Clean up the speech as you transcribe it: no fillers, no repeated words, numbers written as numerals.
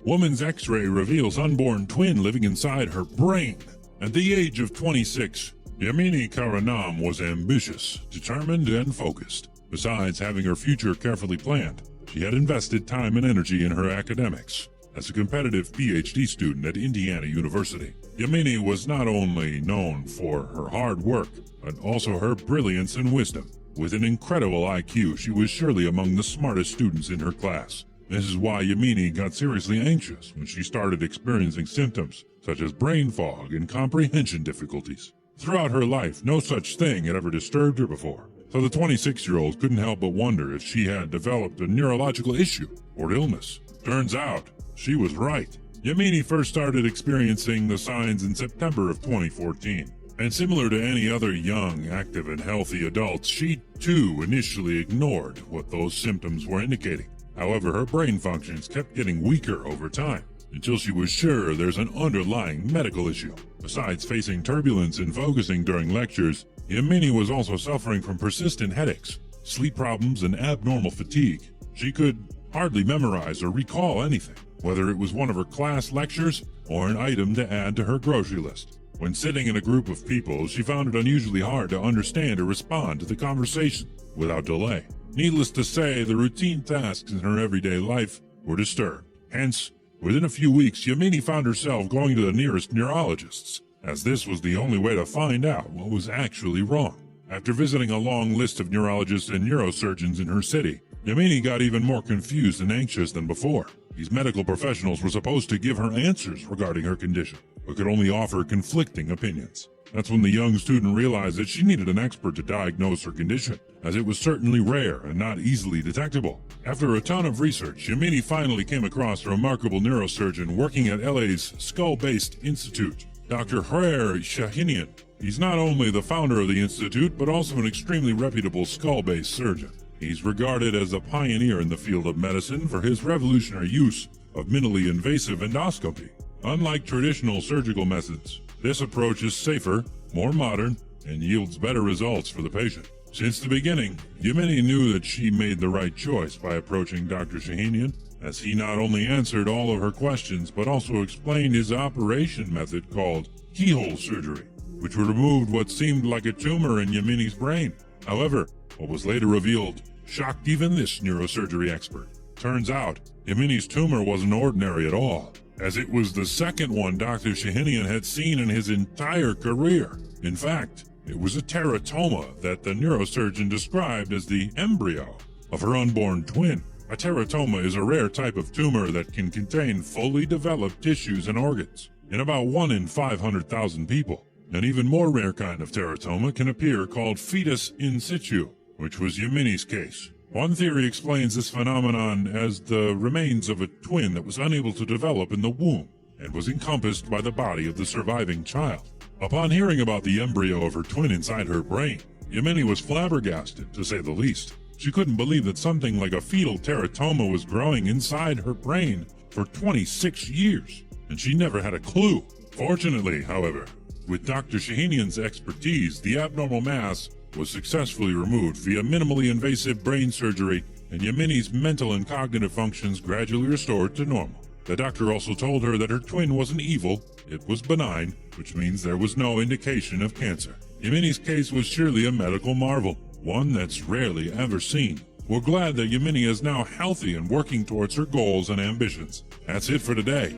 Woman's X-ray reveals unborn twin living inside her brain. At the age of 26, Yamini Karanam was ambitious, determined, and focused. Besides having her future carefully planned, she had invested time and energy in her academics. As a competitive PhD student at Indiana University, Yamini was not only known for her hard work, but also her brilliance and wisdom. With an incredible IQ, she was surely among the smartest students in her class. This is why Yamini got seriously anxious when she started experiencing symptoms such as brain fog and comprehension difficulties. Throughout her life, no such thing had ever disturbed her before, so the 26-year-old couldn't help but wonder if she had developed a neurological issue or illness. Turns out, she was right. Yamini first started experiencing the signs in September of 2014. And similar to any other young, active, and healthy adults, she too initially ignored what those symptoms were indicating. However, her brain functions kept getting weaker over time, until she was sure there's an underlying medical issue. Besides facing turbulence and focusing during lectures, Yamini was also suffering from persistent headaches, sleep problems, and abnormal fatigue. She could hardly memorize or recall anything, whether it was one of her class lectures or an item to add to her grocery list. When sitting in a group of people, she found it unusually hard to understand or respond to the conversation without delay. Needless to say, the routine tasks in her everyday life were disturbed. Hence, within a few weeks, Yamini found herself going to the nearest neurologists, as this was the only way to find out what was actually wrong. After visiting a long list of neurologists and neurosurgeons in her city, Yamini got even more confused and anxious than before. These medical professionals were supposed to give her answers regarding her condition, but could only offer conflicting opinions. That's when the young student realized that she needed an expert to diagnose her condition, as it was certainly rare and not easily detectable. After a ton of research, Yamini finally came across a remarkable neurosurgeon working at LA's Skull-Based Institute, Dr. Hrer Shahinian. He's not only the founder of the institute, but also an extremely reputable skull-based surgeon. He's regarded as a pioneer in the field of medicine for his revolutionary use of minimally invasive endoscopy. Unlike traditional surgical methods, this approach is safer, more modern, and yields better results for the patient. Since the beginning, Yamini knew that she made the right choice by approaching Dr. Shahinian, as he not only answered all of her questions, but also explained his operation method called keyhole surgery, which removed what seemed like a tumor in Yamini's brain. However, what was later revealed shocked even this neurosurgery expert. Turns out, Yamini's tumor wasn't ordinary at all, as it was the second one Dr. Shahinian had seen in his entire career. In fact, it was a teratoma that the neurosurgeon described as the embryo of her unborn twin. A teratoma is a rare type of tumor that can contain fully developed tissues and organs in about 1 in 500,000 people. An even more rare kind of teratoma can appear called fetus in situ, which was Yamini's case. One theory explains this phenomenon as the remains of a twin that was unable to develop in the womb and was encompassed by the body of the surviving child. Upon hearing about the embryo of her twin inside her brain, Yamini was flabbergasted, to say the least. She couldn't believe that something like a fetal teratoma was growing inside her brain for 26 years, and she never had a clue. Fortunately, however, with Dr. Shahinian's expertise, the abnormal mass was successfully removed via minimally invasive brain surgery, and Yamini's mental and cognitive functions gradually restored to normal. The doctor also told her that her twin wasn't evil, it was benign, which means there was no indication of cancer. Yamini's case was surely a medical marvel, one that's rarely ever seen. We're glad that Yamini is now healthy and working towards her goals and ambitions. That's it for today.